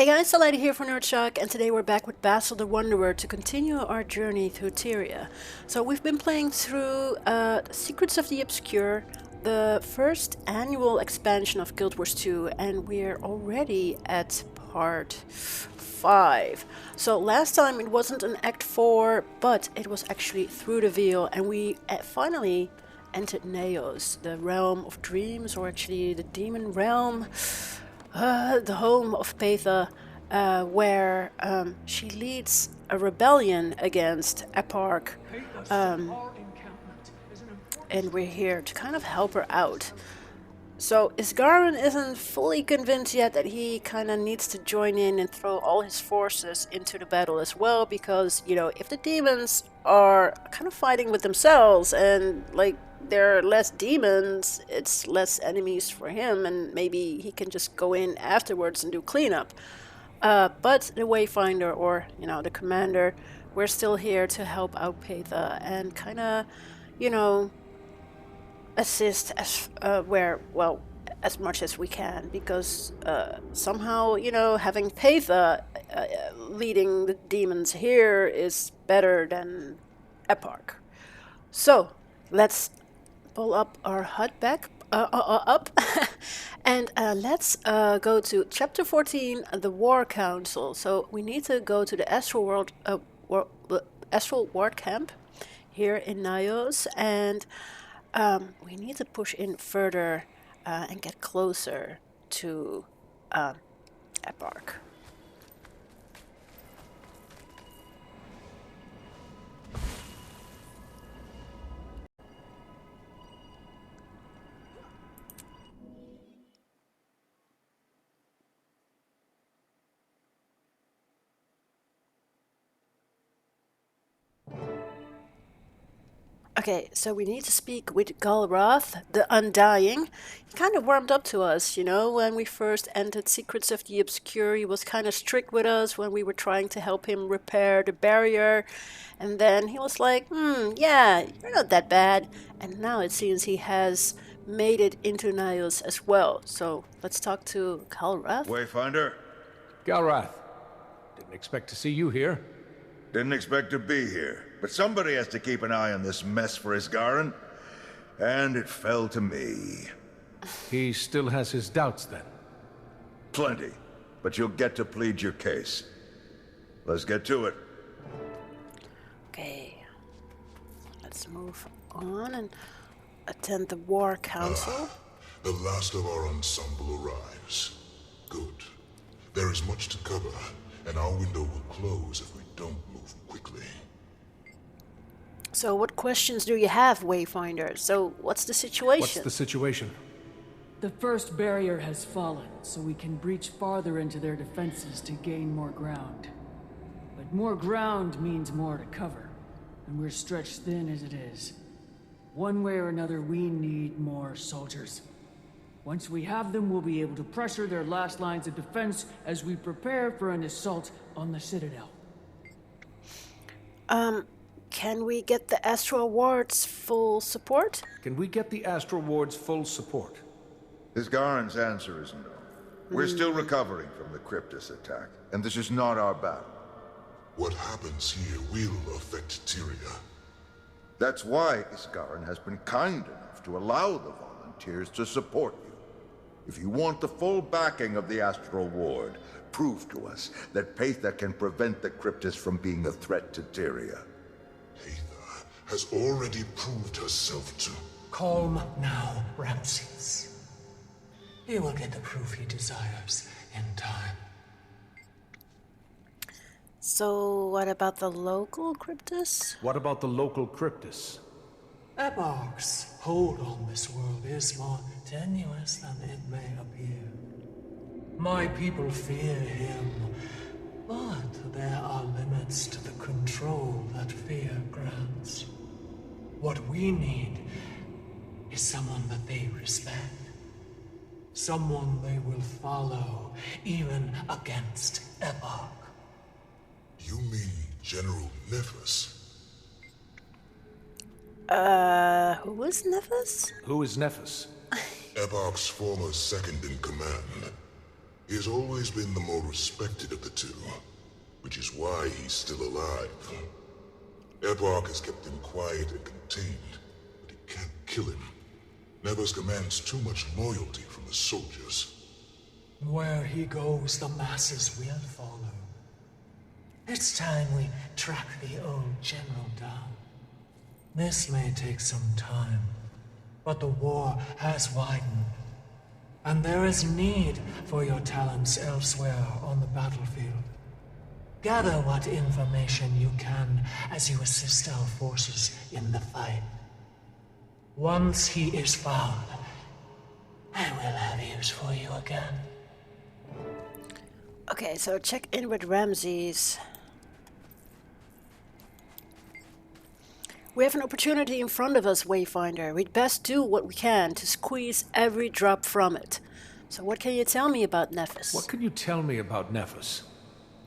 Hey guys, Lady here for NERDSHOCK, and today we're back with Basil the Wanderer to continue our journey through TYRIA. So we've been playing through Secrets of the Obscure, the first annual expansion of Guild Wars 2, and we're already at part 5. So last time it wasn't an Act 4, but it was actually Through the Veil, and we finally entered Neos, the realm of dreams, or actually the demon realm. The home of Peitha, where she leads a rebellion against Eparch, and we're here to kind of help her out. So Isgarin isn't fully convinced yet that he kind of needs to join in and throw all his forces into the battle as well, because, you know, if the demons are kind of fighting with themselves and, like, there are less demons, it's less enemies for him, and maybe he can just go in afterwards and do cleanup. But the Wayfinder, or, you know, the commander, we're still here to help out Peitha and kind of, you know, assist as as much as we can, because somehow, you know, having Peitha leading the demons here is better than Eparch. So let's pull up our HUD back up and let's go to chapter 14, the War Council. So we need to go to the Astral Ward Camp here in Nios, and we need to push in further and get closer to Eparch. Okay, so we need to speak with Galrath, the Undying. He kind of warmed up to us, you know, when we first entered Secrets of the Obscure. He was kind of strict with us when we were trying to help him repair the barrier. And then he was like, yeah, you're not that bad. And now it seems he has made it into Nios as well. So let's talk to Galrath. Wayfinder? Galrath, didn't expect to see you here. Didn't expect to be here, but somebody has to keep an eye on this mess for Isgarin, and it fell to me. He still has his doubts then? Plenty, but you'll get to plead your case. Let's get to it. Okay, let's move on and attend the War Council. The last of our ensemble arrives. Good. There is much to cover, and our window will close if we don't move quickly. So what questions do you have, Wayfinder? So what's the situation? What's the situation? The first barrier has fallen, so we can breach farther into their defenses to gain more ground. But more ground means more to cover, and we're stretched thin as it is. One way or another, we need more soldiers. Once we have them, we'll be able to pressure their last lines of defense as we prepare for an assault on the Citadel. Can we get the Astral Ward's full support? Can we get the Astral Ward's full support? Isgarin's answer is no. We're still recovering from the Cryptus attack, and this is not our battle. What happens here will affect TYRIA. That's why Isgarin has been kind enough to allow the volunteers to support you. If you want the full backing of the Astral Ward, prove to us that Peitha can prevent the Cryptus from being a threat to TYRIA. Peitha has already proved herself to... Calm now, Ramses. He will get the proof he desires in time. So what about the local Cryptus? What about the local Cryptus? Eparch's hold on this world is more tenuous than it may appear. My people fear him, but there are limits to the control that fear grants. What we need is someone that they respect. Someone they will follow, even against Eparch. You mean General Nephus? Who is Nephus? Who is Nephus? Eparch's former second in command. He has always been the more respected of the two, which is why he's still alive. Eparch has kept him quiet and contained, but he can't kill him. Nephus commands too much loyalty from the soldiers. Where he goes, the masses will follow. It's time we track the old general down. This may take some time, but the war has widened, and there is need for your talents elsewhere on the battlefield. Gather what information you can as you assist our forces in the fight. Once he is found, I will have use for you again. Okay, so check in with Ramses. We have an opportunity in front of us, Wayfinder. We'd best do what we can to squeeze every drop from it. So what can you tell me about Nephus? What can you tell me about Nephus?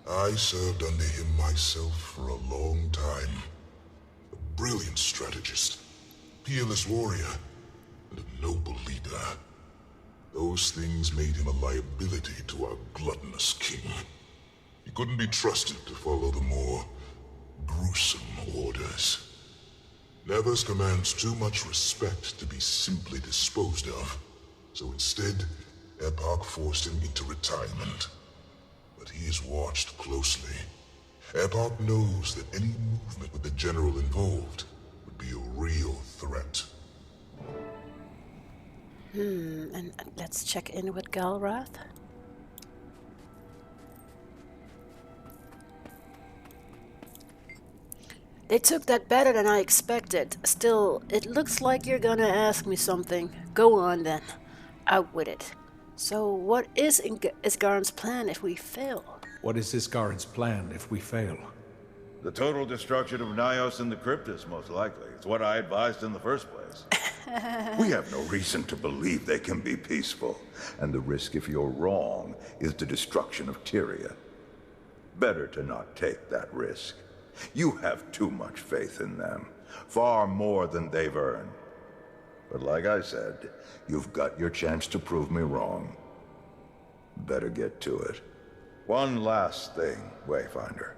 I served under him myself for a long time. A brilliant strategist, peerless warrior, and a noble leader. Those things made him a liability to our gluttonous king. He couldn't be trusted to follow the more gruesome orders. Nephus commands too much respect to be simply disposed of. So instead, Eparch forced him into retirement. But he is watched closely. Eparch knows that any movement with the general involved would be a real threat. And let's check in with Galrath. They took that better than I expected. Still, it looks like you're gonna ask me something. Go on then. Out with it. So what is Isgaren's plan if we fail? What is Isgaren's plan if we fail? The total destruction of Nyos and the Cryptus, most likely. It's what I advised in the first place. We have no reason to believe they can be peaceful. And the risk, if you're wrong, is the destruction of TYRIA. Better to not take that risk. You have too much faith in them. Far more than they've earned. But like I said, you've got your chance to prove me wrong. Better get to it. One last thing, Wayfinder.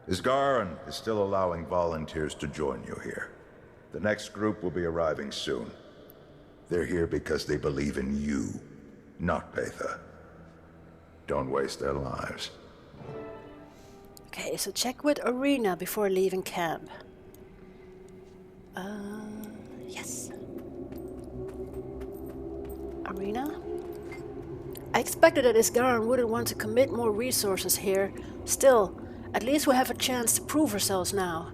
Isgaren is still allowing volunteers to join you here. The next group will be arriving soon. They're here because they believe in you, not Peitha. Don't waste their lives. Okay, so check with Arena before leaving camp. Yes. Arena? I expected that Isgaren wouldn't want to commit more resources here. Still, at least we have a chance to prove ourselves now.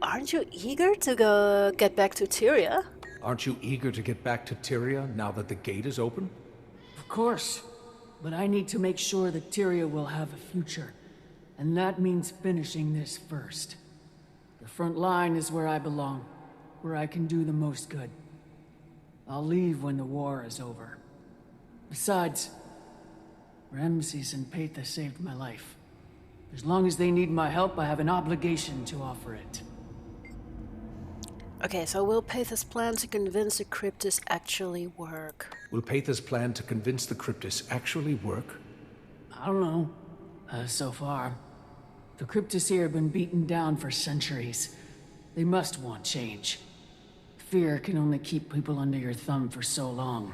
Aren't you eager to get back to TYRIA? Aren't you eager to get back to TYRIA now that the gate is open? Of course. But I need to make sure that TYRIA will have a future. And that means finishing this first. The front line is where I belong. Where I can do the most good. I'll leave when the war is over. Besides, Ramses and Peitha saved my life. As long as they need my help, I have an obligation to offer it. Okay, so will Peitha's plan to convince the Cryptus actually work? Will Peitha's plan to convince the Cryptus actually work? I don't know. So far. The Cryptus here have been beaten down for centuries. They must want change. Fear can only keep people under your thumb for so long.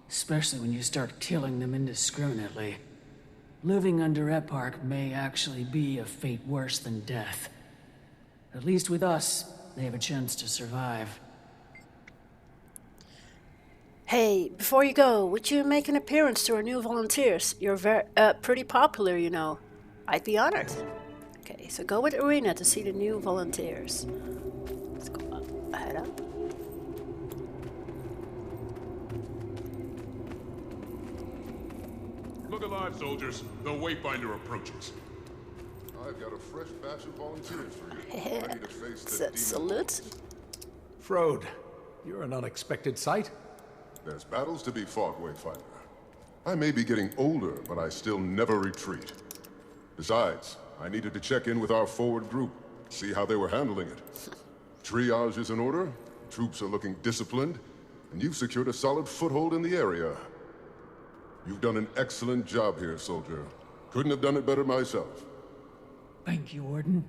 Especially when you start killing them indiscriminately. Living under Eparch may actually be a fate worse than death. At least with us, they have a chance to survive. Hey, before you go, would you make an appearance to our new volunteers? You're pretty popular, you know. I'd be honored. Okay, so go with Arena to see the new volunteers. Let's go up, head up. Look alive, soldiers. The Wayfinder approaches. I've got a fresh batch of volunteers for you. Ready to face the demon. Salute. Frode, you're an unexpected sight. There's battles to be fought, Wayfinder. I may be getting older, but I still never retreat. Besides, I needed to check in with our forward group, see how they were handling it. Triage is in order, troops are looking disciplined, and you've secured a solid foothold in the area. You've done an excellent job here, soldier. Couldn't have done it better myself. Thank you, Warden.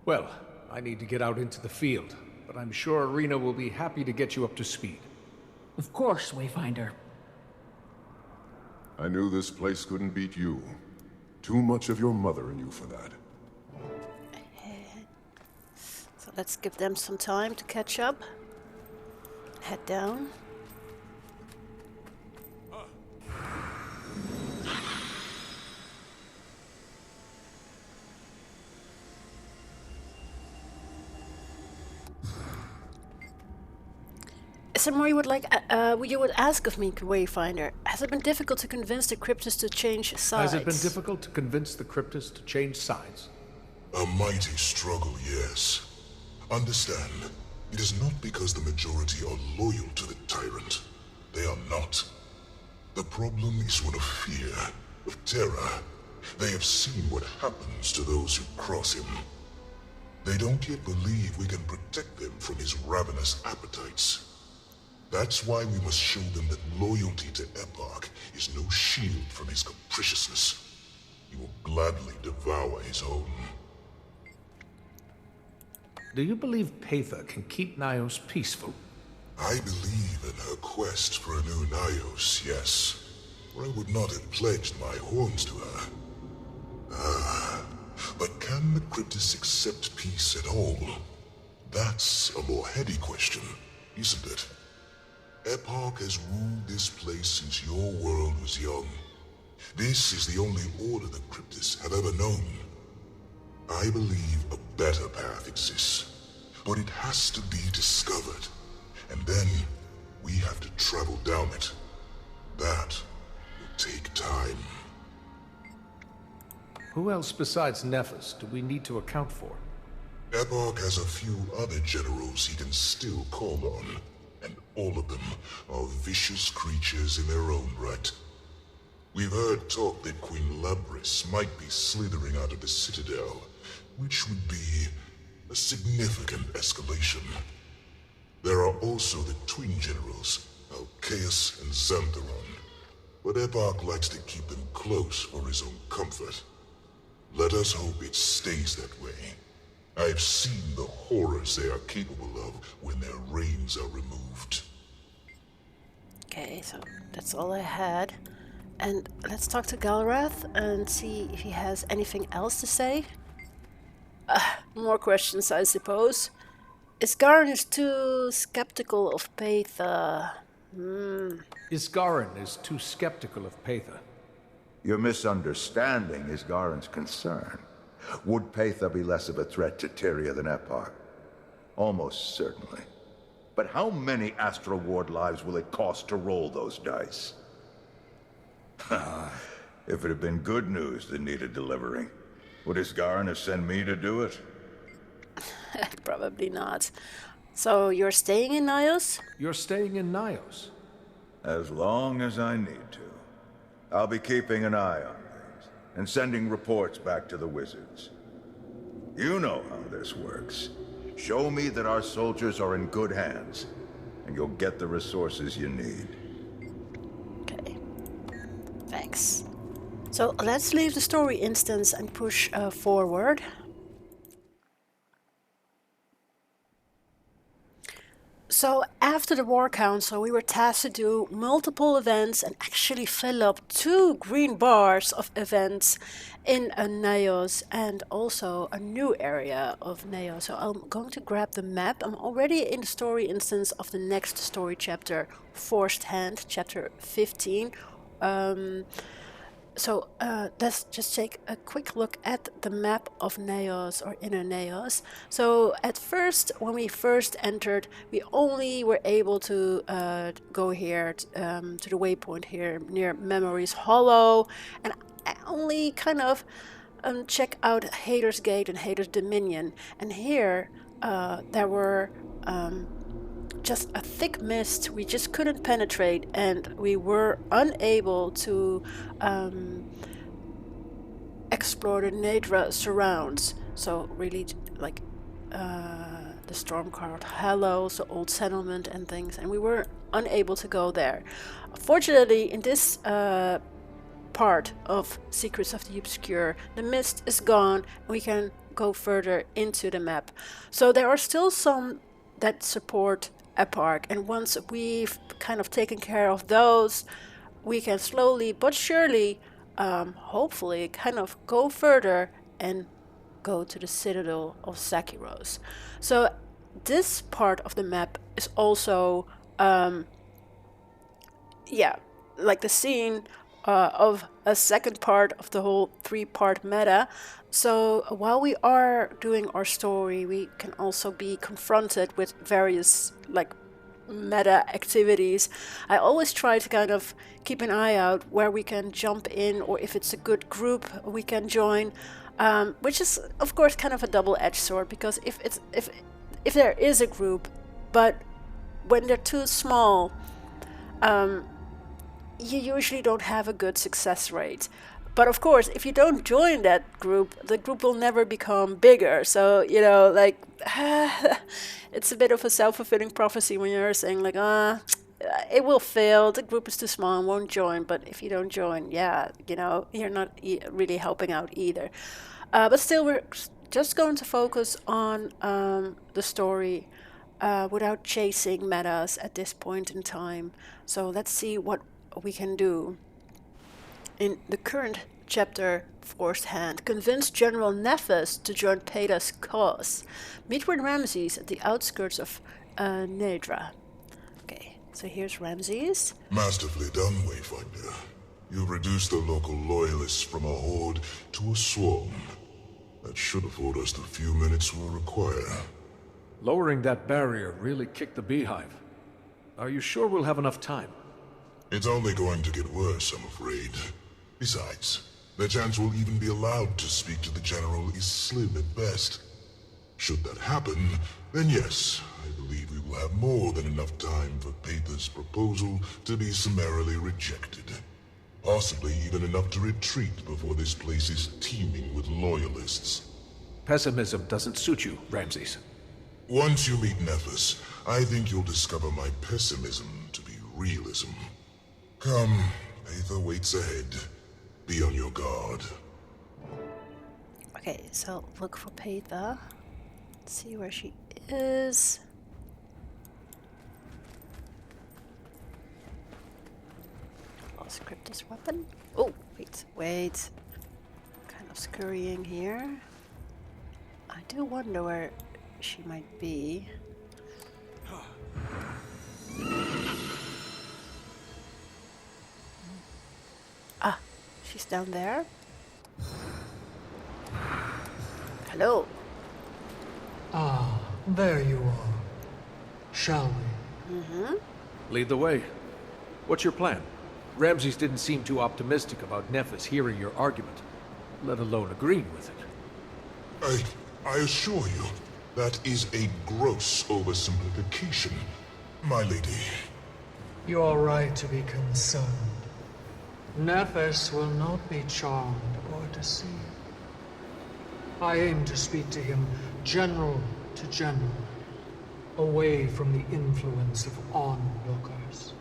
Well, I need to get out into the field, but I'm sure Arena will be happy to get you up to speed. Of course, Wayfinder. I knew this place couldn't beat you. Too much of your mother in you for that. So let's give them some time to catch up. Head down. Is there more you would ask of me, Wayfinder? Has it been difficult to convince the cryptids to change sides? Has it been difficult to convince the cryptids to change sides? A mighty struggle, yes. Understand, it is not because the majority are loyal to the tyrant. They are not. The problem is one of fear, of terror. They have seen what happens to those who cross him. They don't yet believe we can protect them from his ravenous appetites. That's why we must show them that loyalty to Eparch is no shield from his capriciousness. He will gladly devour his own. Do you believe Peitha can keep Nyos peaceful? I believe in her quest for a new Nyos, yes. Or I would not have pledged my horns to her. But can the cryptids accept peace at all? That's a more heady question, isn't it? Eparch has ruled this place since your world was young. This is the only order the cryptids have ever known. I believe a better path exists, but it has to be discovered, and then we have to travel down it. That will take time. Who else besides Nephus do we need to account for? Eparch has a few other generals he can still call on, and all of them are vicious creatures in their own right. We've heard talk that Queen Labris might be slithering out of the Citadel, which would be a significant escalation. There are also the twin generals, Alcaeus and Xantharon, but Eparch likes to keep them close for his own comfort. Let us hope it stays that way. I've seen the horrors they are capable of when their reins are removed. Okay, so that's all I had. And let's talk to Galrath and see if he has anything else to say. More questions, I suppose. Isgarin is too skeptical of Peitha. Isgarin is too skeptical of Peitha. You're misunderstanding Isgarin's concern. Would Peitha be less of a threat to TYRIA than Eparch? Almost certainly. But how many Astral Ward lives will it cost to roll those dice? If it had been good news that needed delivering, would Isgarin have sent me to do it? Probably not. So you're staying in Nyos? You're staying in Nyos? As long as I need to. I'll be keeping an eye on things, and sending reports back to the wizards. You know how this works. Show me that our soldiers are in good hands, and you'll get the resources you need. Okay. Thanks. So let's leave the story instance and push forward. So after the War Council, we were tasked to do multiple events and actually fill up 2 green bars of events in Nyos and also a new area of Nyos. So I'm going to grab the map. I'm already in the story instance of the next story chapter, Forced Hand, chapter 15. So let's just take a quick look at the map of Nyos, or Inner Nyos. So at first, when we first entered, we only were able to go here to the waypoint here near Memories Hollow, and I only kind of check out Hader's Gate and Hader's Dominion. And here there were just a thick mist we just couldn't penetrate, and we were unable to explore the Nadra surrounds. So really like the Stormcloud Hallows, the old settlement and things, and we were unable to go there. Fortunately, in this part of Secrets of the Obscure, the mist is gone, and we can go further into the map. So there are still some that support Eparch, and once we've kind of taken care of those, we can slowly but surely, hopefully, kind of go further and go to the Citadel of Sakiros. So this part of the map is also, like the scene of a second part of the whole 3-part meta. So while we are doing our story, we can also be confronted with various like meta activities. I always try to kind of keep an eye out where we can jump in, or if it's a good group we can join, which is of course kind of a double-edged sword, because if there is a group, but when they're too small, you usually don't have a good success rate. But of course, if you don't join that group, the group will never become bigger. So, you know, like, it's a bit of a self-fulfilling prophecy when you're saying, like, it will fail, the group is too small and won't join. But if you don't join, yeah, you know, you're not really helping out either. But still, we're just going to focus on the story without chasing metas at this point in time. So let's see what we can do. In the current chapter, Forced Hand, convince General Nephus to join Peitha's cause. Meet with Ramses at the outskirts of Nedra. Okay, so here's Ramses. Masterfully done, Wayfinder. You've reduced the local loyalists from a horde to a swarm. That should afford us the few minutes we'll require. Lowering that barrier really kicked the beehive. Are you sure we'll have enough time? It's only going to get worse, I'm afraid. Besides, the chance we'll even be allowed to speak to the General is slim at best. Should that happen, then yes, I believe we will have more than enough time for Peitha's proposal to be summarily rejected. Possibly even enough to retreat before this place is teeming with loyalists. Pessimism doesn't suit you, Ramses. Once you meet Nephus, I think you'll discover my pessimism to be realism. Come, Peitha waits ahead. Be on your guard. Okay, so look for Peitha. Let's see where she is. I'll script this weapon. Oh, wait. Kind of scurrying here. I do wonder where she might be. Ah, she's down there. Hello. Ah, there you are. Shall we? Lead the way. What's your plan? Ramses didn't seem too optimistic about Nephus hearing your argument, let alone agreeing with it. I assure you, that is a gross oversimplification, my lady. You are right to be concerned. Nephus will not be charmed or deceived. I aim to speak to him general to general, away from the influence of onlookers.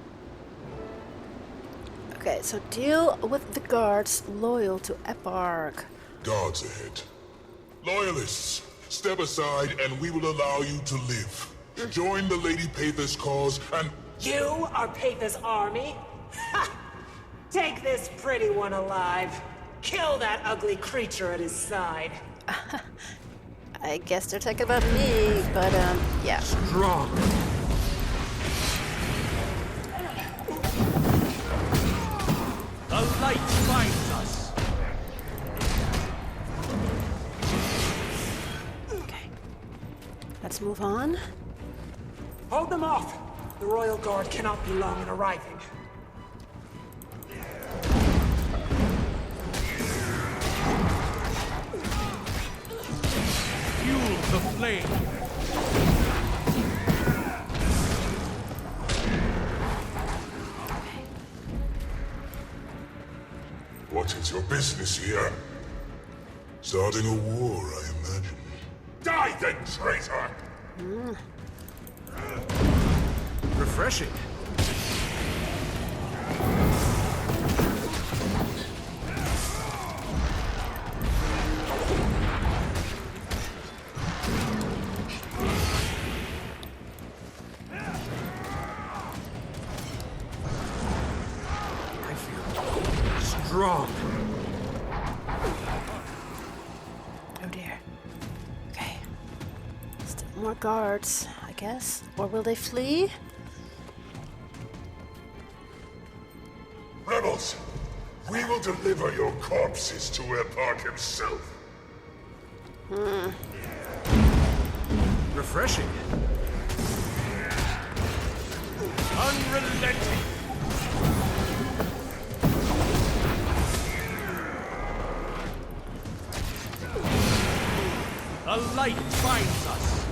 Okay, so deal with the guards loyal to Eparch. Guards ahead. Loyalists, step aside and we will allow you to live. Join the Lady Peitha's cause and... You are Peitha's army? Ha! Take this pretty one alive. Kill that ugly creature at his side. I guess they're talking about me, but yeah. Strong. The light finds us. Okay. Let's move on. Hold them off. The Royal Guard cannot be long in arriving. Fuel the flame. What is your business here? Starting a war, I imagine. Die then, traitor! Refreshing. Oh dear. Okay. Still more guards, I guess. Or will they flee? Rebels, we will deliver your corpses to Eparch himself. Refreshing. Unrelenting. The light finds us.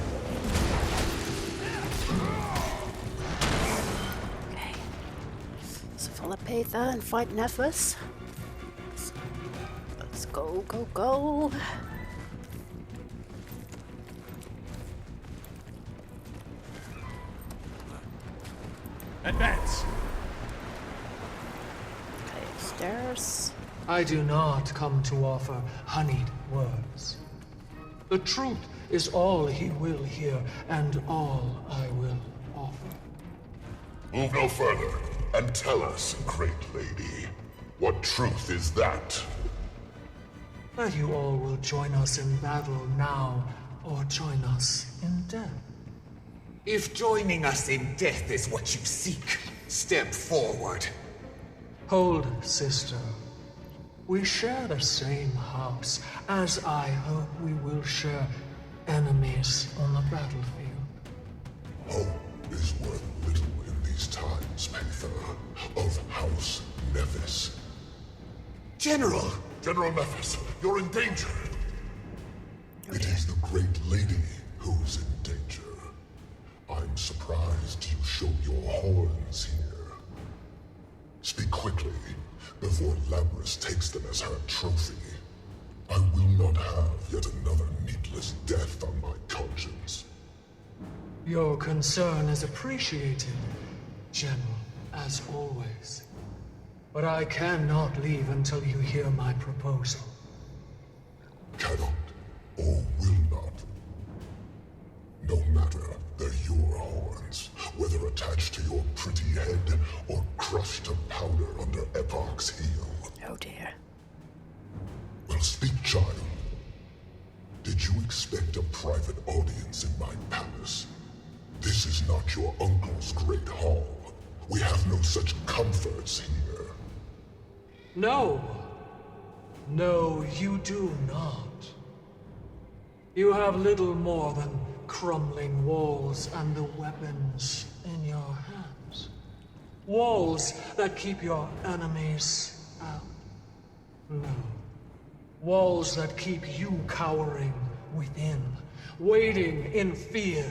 Okay. So follow Peitha and fight Nephus. Let's go, go, go. Advance. Okay, stairs. I do not come to offer honeyed words. The truth is all he will hear, and all I will offer. Move no further, and tell us, great lady, what truth is that? That you all will join us in battle now, or join us in death. If joining us in death is what you seek, step forward. Hold, sister. We share the same house, as I hope we will share enemies on the battlefield. Hope is worth little in these times, Peitha, of House Nephus. General! General Nephus, you're in danger. It is the great lady who's in danger. I'm surprised you showed your horns here. Speak quickly, before Labrys takes them as her trophy. I will not have yet another needless death on my conscience. Your concern is appreciated, General, as always. But I cannot leave until you hear my proposal. Cannot, or will not. No matter, they're your horns, whether attached to your pretty head or crushed to powder under Eparch's heel. Oh dear. Well, speak, child. Did you expect a private audience in my palace? This is not your uncle's great hall. We have no such comforts here. No. No, you do not. You have little more than crumbling walls and the weapons in your hands. Walls that keep your enemies out. No. Walls that keep you cowering within, waiting in fear.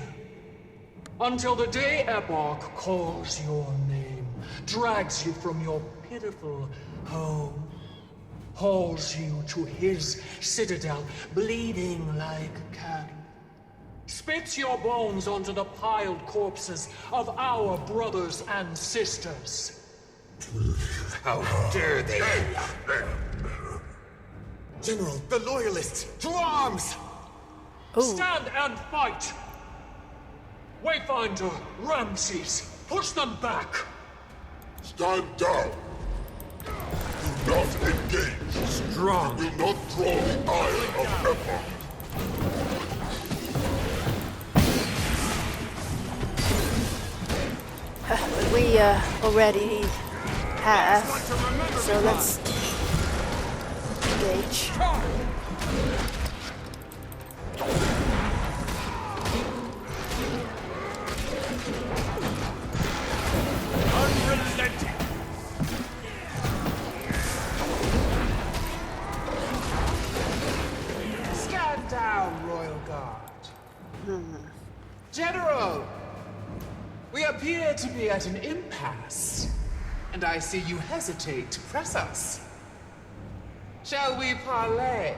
Until the day Eparch calls your name, drags you from your pitiful home, hauls you to his citadel, bleeding like cattle, spits your bones onto the piled corpses of our brothers and sisters. How dare they! General, the Loyalists, to arms! Ooh. Stand and fight! Wayfinder, Ramses, push them back! Stand down! Do not engage! Strong. You will not draw the ire of Eparch! We already have, so let's engage. Unrelenting. Stand down, Royal Guard. General! We appear to be at an impasse, and I see you hesitate to press us. Shall we parley?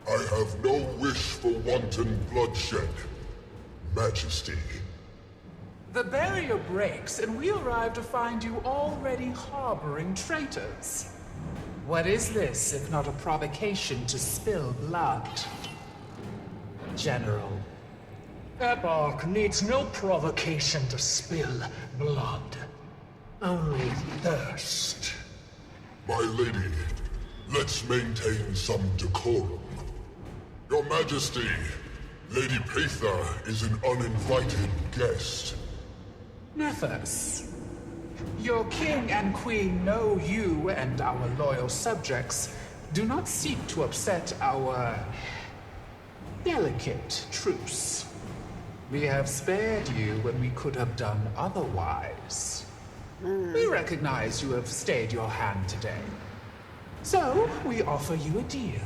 I have no wish for wanton bloodshed, Majesty. The barrier breaks, and we arrive to find you already harboring traitors. What is this, if not a provocation to spill blood? General. Eparch needs no provocation to spill blood. Only thirst. My lady, let's maintain some decorum. Your Majesty, Lady Peitha is an uninvited guest. Nephus, your king and queen know you and our loyal subjects do not seek to upset our delicate truce. We have spared you when we could have done otherwise. We recognize you have stayed your hand today. So, we offer you a deal.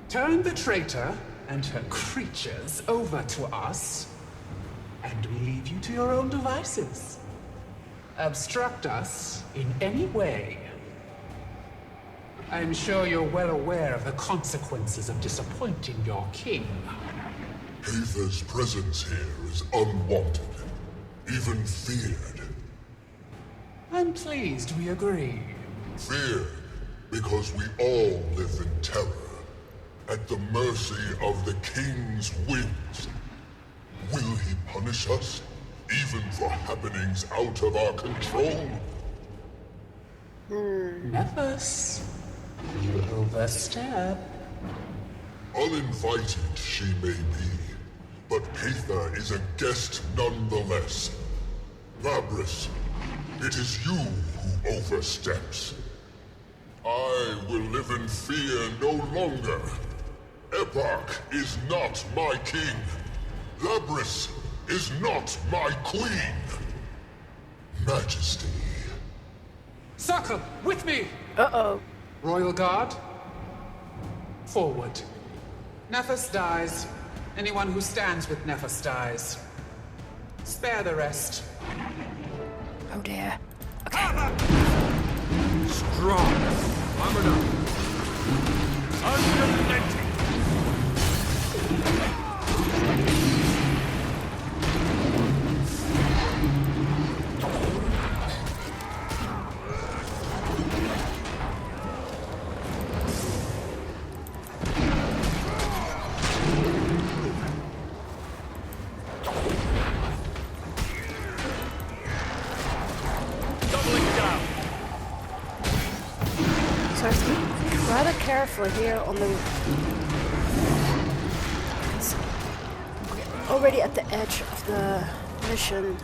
Turn the traitor and her creatures over to us, and we leave you to your own devices. Obstruct us in any way. I'm sure you're well aware of the consequences of disappointing your king. Peitha's presence here is unwanted, even feared. I'm pleased we agree. Feared because we all live in terror, at the mercy of the king's whims. Will he punish us, even for happenings out of our control? Nephus, you overstep. Uninvited she may be, but Peitha is a guest nonetheless. Labris, it is you who oversteps. I will live in fear no longer. Eparch is not my king. Labris is not my queen. Majesty. Succor, with me! Uh-oh. Royal Guard, forward. Nephus dies. Anyone who stands with Nephus dies. Spare the rest. Oh dear. Strong. Armored up. Unrelenting. So I have to be rather careful here on the... It's already at the edge of the mission.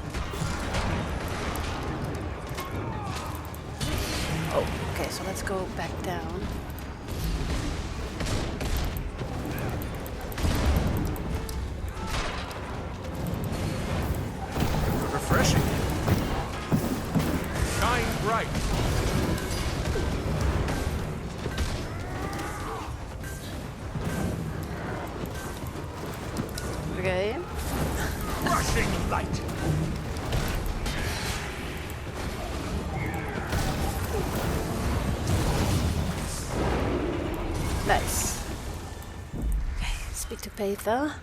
Oh, okay, so let's go back down. Refreshing. Shine bright. Okay. Rushing light. Nice. Okay, speak to Peitha.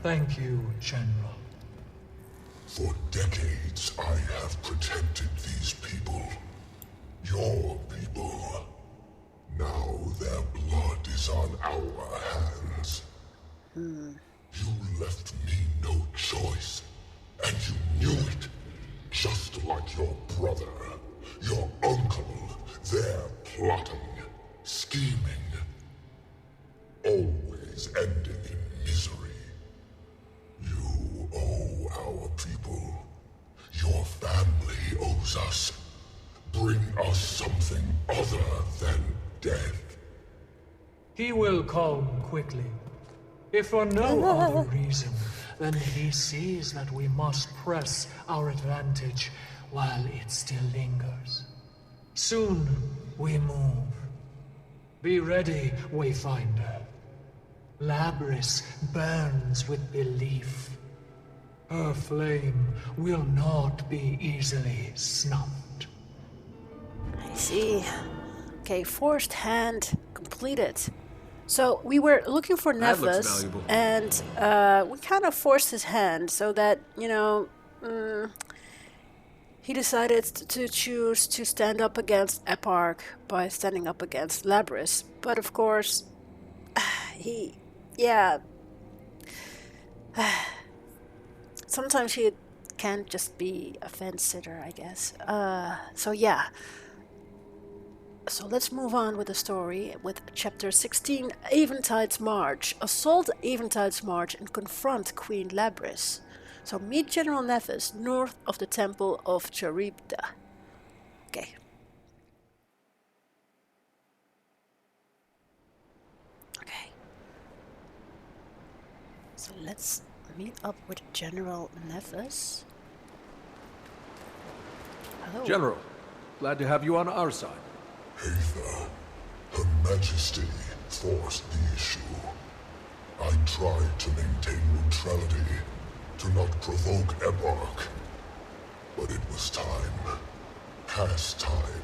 Thank you, General. For decades, I have protected these people. Your people. Now their blood is on our hands. You left me no choice, and you knew it. Just like your brother, your uncle, they're plotting, scheming, always ending in misery. You owe our people. Your family owes us. Bring us something other than death. He will come quickly. If for no other reason than he sees that we must press our advantage while it still lingers. Soon we move. Be ready, Wayfinder. Labris burns with belief. Her flame will not be easily snuffed. I see. Okay, forced hand completed. So we were looking for That looks Nephus, valuable. and we kind of forced his hand so that, you know, he decided to choose to stand up against Eparch by standing up against Labris. But of course, Sometimes he can't just be a fence sitter, I guess. So yeah. So let's move on with the story with chapter 16, Eventide's March. Assault Eventide's March and confront Queen Labrys. So meet General Nephus north of the temple of Charybda. Okay. Okay. So let's meet up with General Nephus. Hello. General, glad to have you on our side. Peitha, Her Majesty forced the issue. I tried to maintain neutrality, to not provoke Eparch. But it was time. Past time.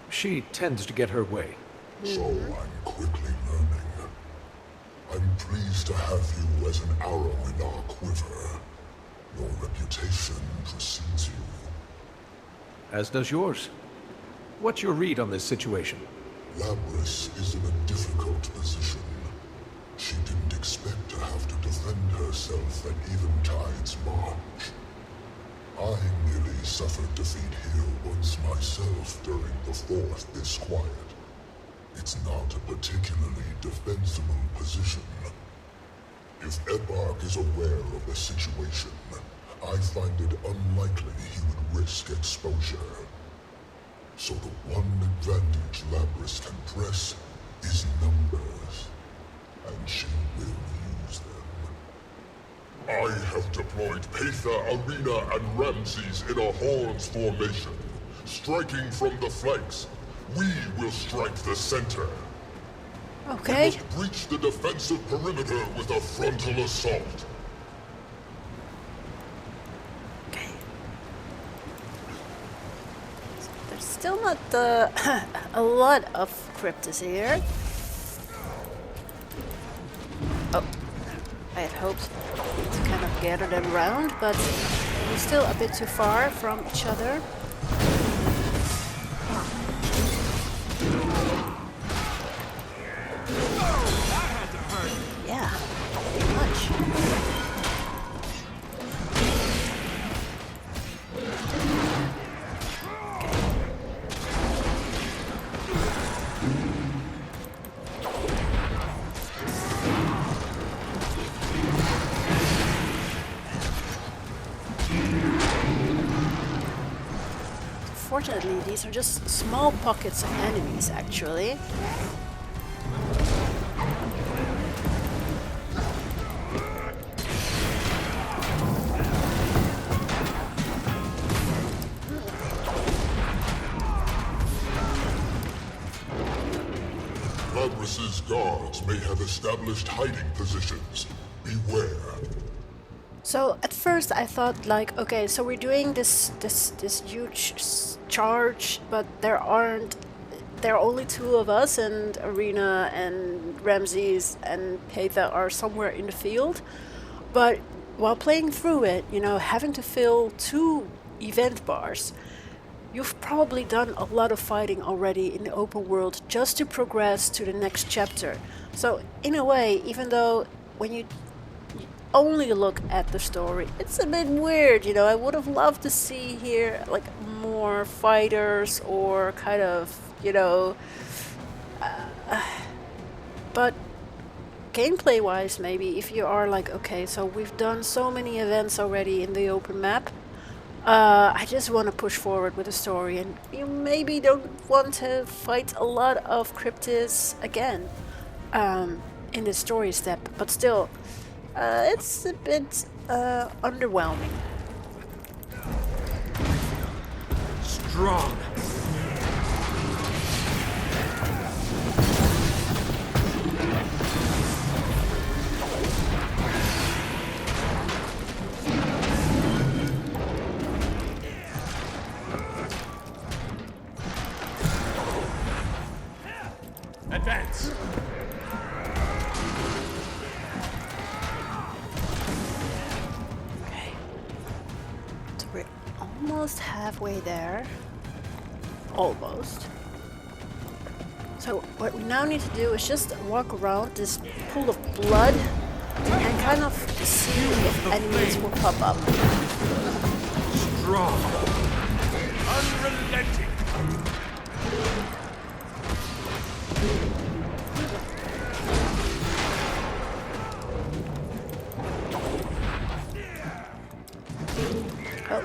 She tends to get her way. So I'm quickly learning. I'm pleased to have you as an arrow in our quiver. Your reputation precedes you. As does yours. What's your read on this situation? Labrys is in a difficult position. She didn't expect to have to defend herself at Eventide's March. I nearly suffered defeat here once myself during the Fourth Disquiet. It's not a particularly defensible position. If Eparch is aware of the situation, I find it unlikely he would risk exposure. So the one advantage Labrys can press is numbers, and she will use them. I have deployed Peitha, Arena, and Ramses in a horns formation. Striking from the flanks, we will strike the center. Okay. We must breach the defensive perimeter with a frontal assault. Okay. So there's still not a lot of crypts here. Oh, I had hoped to kind of gather them around, but we're still a bit too far from each other. Yeah, pretty much. Fortunately, these are just small pockets of enemies, actually. Labrys's guards may have established hiding positions. Beware. So at first I thought like, okay, so we're doing this huge charge, but there are only two of us, and Arena and Ramses and Peitha are somewhere in the field. But while playing through it, you know, having to fill 2 event bars, you've probably done a lot of fighting already in the open world just to progress to the next chapter. So in a way, even though when you only look at the story, it's a bit weird, you know. I would have loved to see here like more fighters or kind of, you know, but gameplay wise, maybe if you are like, okay, so we've done so many events already in the open map, I just want to push forward with the story, and you maybe don't want to fight a lot of cryptids again in the story step, but still it's a bit underwhelming. Strong. Advance. Okay. So we're almost halfway there. Almost. So what we now need to do is just walk around this pool of blood and kind of see if enemies will pop up. Strong. Unrelenting. Oh.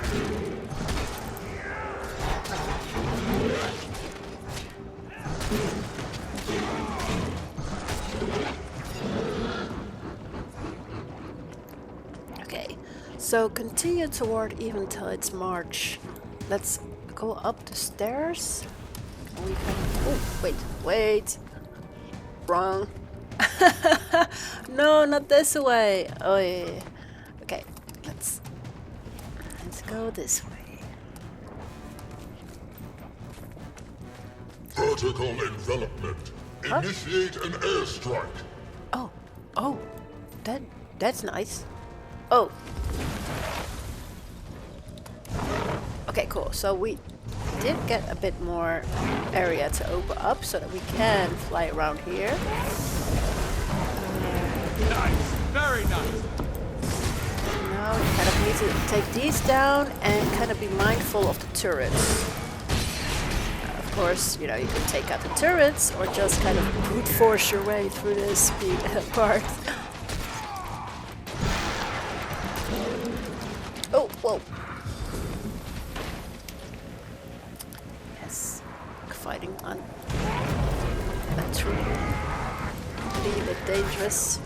Okay, so continue toward Eventide's march. Let's go up the stairs. We can. Oh, wait. Wrong. No, not this way. Oh, yeah. Okay, let's go this way. Vertical envelopment. Huh? Initiate an airstrike. Oh, that's nice. Oh. Okay, cool. So we did get a bit more area to open up so that we can fly around here. Nice. Very nice. Now we kind of need to take these down and kind of be mindful of the turrets. Of course, you know, you can take out the turrets or just kind of brute force your way through this part. Oh, whoa. Yes, fighting on that tree. Be a bit dangerous.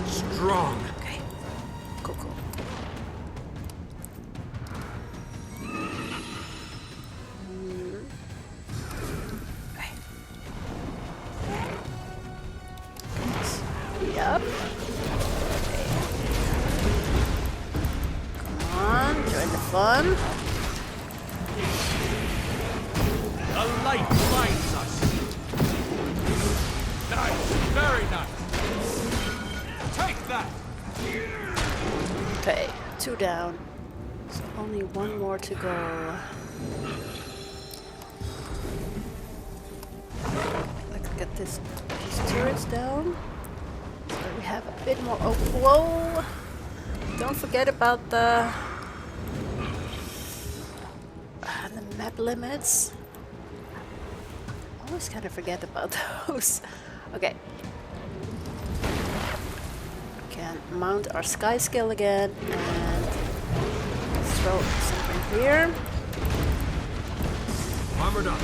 Strong. Okay, cool. Yep. Okay. Come on, join the fun. The light blinds us. Nice. Very nice. Take that. Okay, 2 down. So only 1 more to go. Let's get these turrets down. So we have a bit more. Oh, whoa! Don't forget about the map limits. I always kind of forget about those. Okay. We can mount our sky skill again and throw something here. Armored up.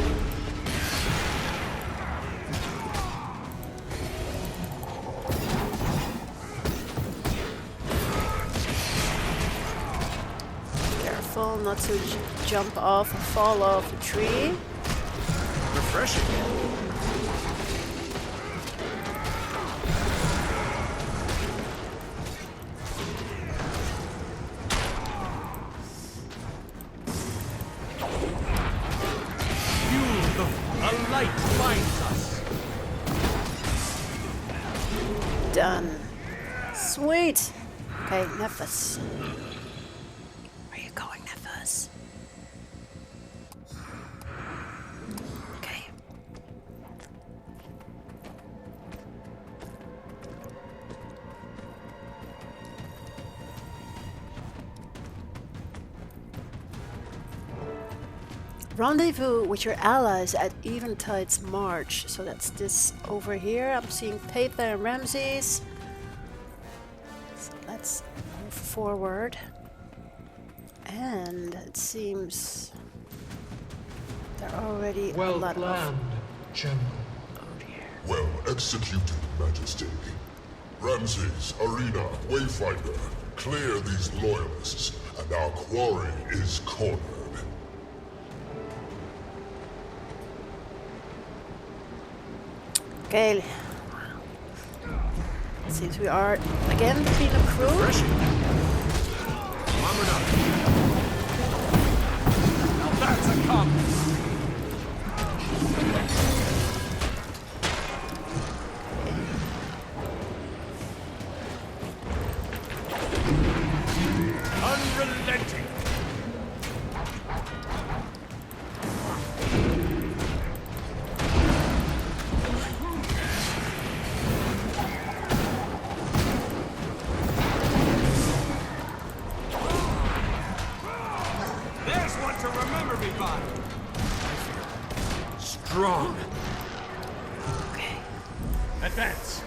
Careful not to jump off or fall off a tree. Refreshing. A light finds us. Done. Sweet. Okay, Nephus. Where are you going, Nephus? Okay. Rendezvous with your allies at Eventide's March. So that's this over here. I'm seeing Peitha and Ramses. So let's move forward. And it seems there are already a lot planned, General. Oh dear. Well executed, Majesty. Ramses, Arena, Wayfinder, clear these loyalists, and our quarry is cornered. Okay. It seems we are again between a crew. Armored up. Now that's a combo. Unrelenting. Hammer me by. Strong. Okay. Advance.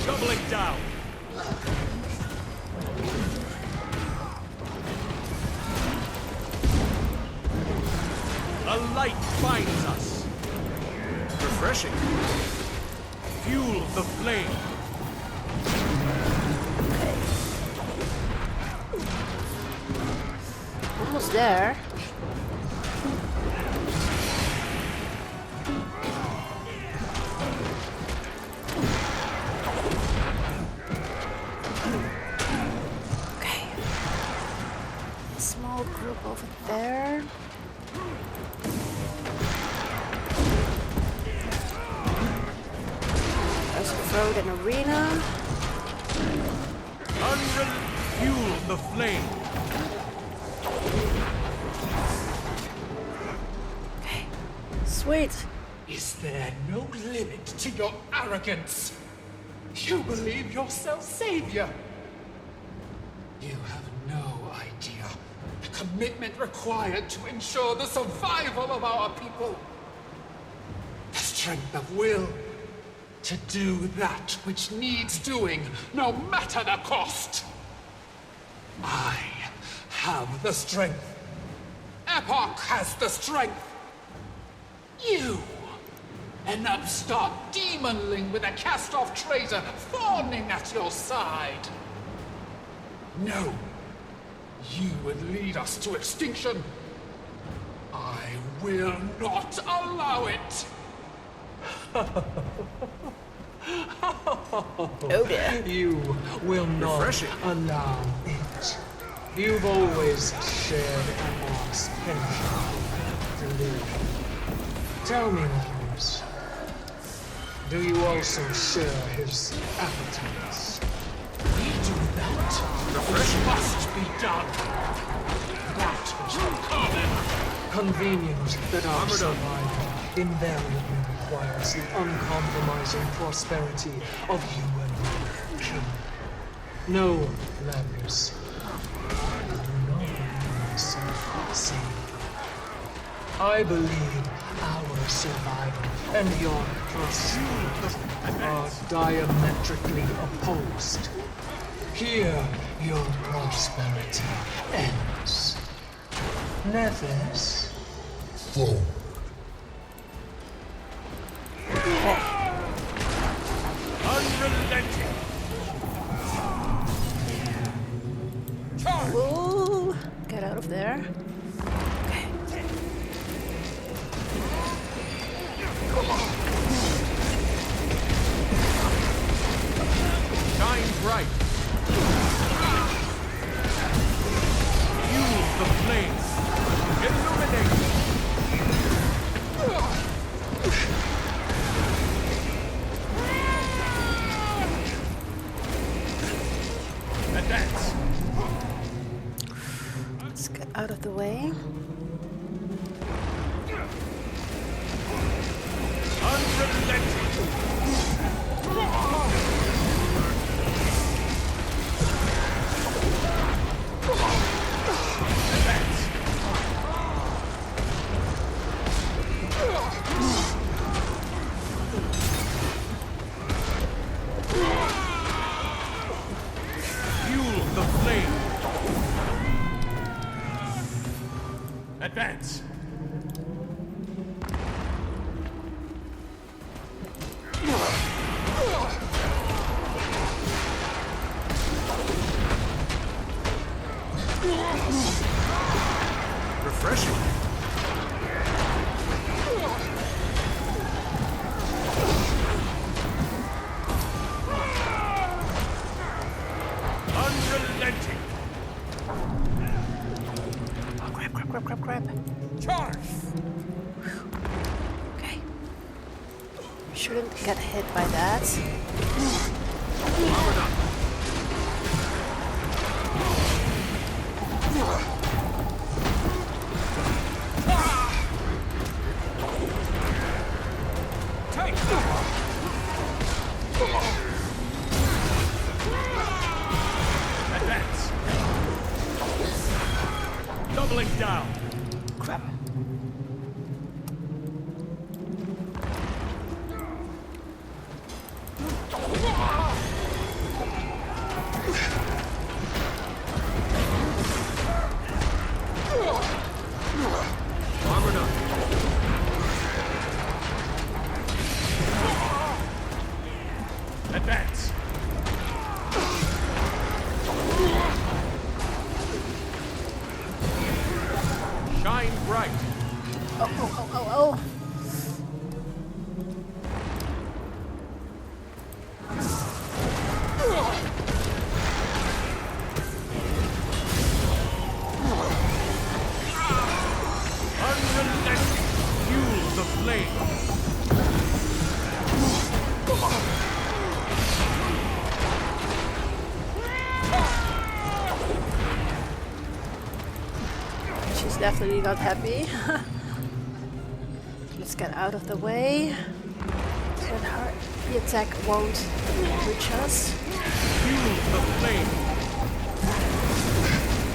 Doubling down. A light binds us. Refreshing. Fuel the flame. Almost there. Okay. Small group over there. There's a frozen arena. Fuel the flame. Okay. Sweet. Is there no limit to your arrogance? You believe yourself savior. You have no idea the commitment required to ensure the survival of our people. The strength of will to do that which needs doing, no matter the cost. I have the strength. Eparch has the strength. You, an upstart demonling with a cast-off traitor fawning at your side. No, you would lead us to extinction. I will not allow it. Oh dear. You will not Refreshing. allow it. You've always shared Eparch's penchant to live. Tell me, Nephus, do you also share his appetites? We do that which must be done. That which is common. Convenient that our survival invariably requires the uncompromising prosperity of you and your kin. No, Labius. I do not believe myself safe. I believe our survival and your prosperity are diametrically opposed. Here, your prosperity ends. Nephus? Forward. Unrelenting. Charge. Ooh, get out of there. Okay. Shine bright. Fuel the flames. Illuminate. Advance. Let's get out of the way. Unrelenting. Advance. Fuel the flame. Advance. Refreshing. Unrelenting. Oh, crap. Charge. Okay. Shouldn't get hit by that. Powered up. Armored up. Advance. Shine bright. Oh. Unrelenting. Fuel the flame. She's definitely not happy. Let's get out of the way. So that the attack won't reach us. Fuel the flame.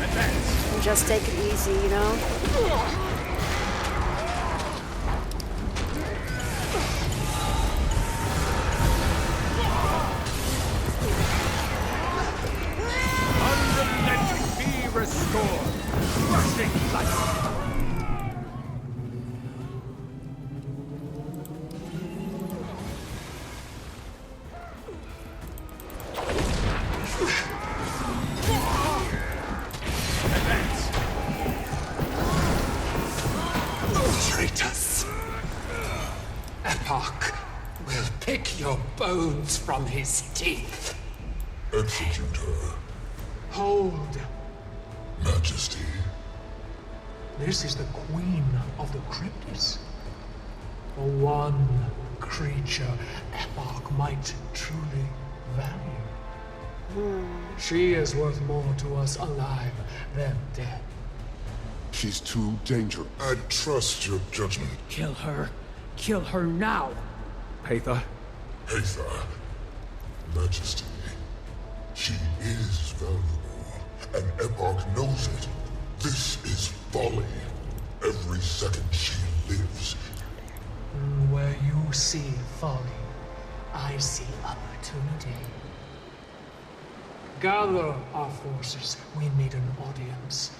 Advance. And just take it easy, you know? Unrelenting. Be restored. Rushing light. Traitors! Eparch will pick your bones from his teeth. Execute her, Hold. Majesty. This is the Queen of the Crypts. The one creature Eparch might truly value. She is worth more to us alive than dead. She's too dangerous. I trust your judgment, Kill her. Kill her now. Peitha, Peitha. Majesty. She is valuable, and Eparch knows it. This is folly. Every second she lives. Where you see folly, I see opportunity. Gather our forces. We need an audience.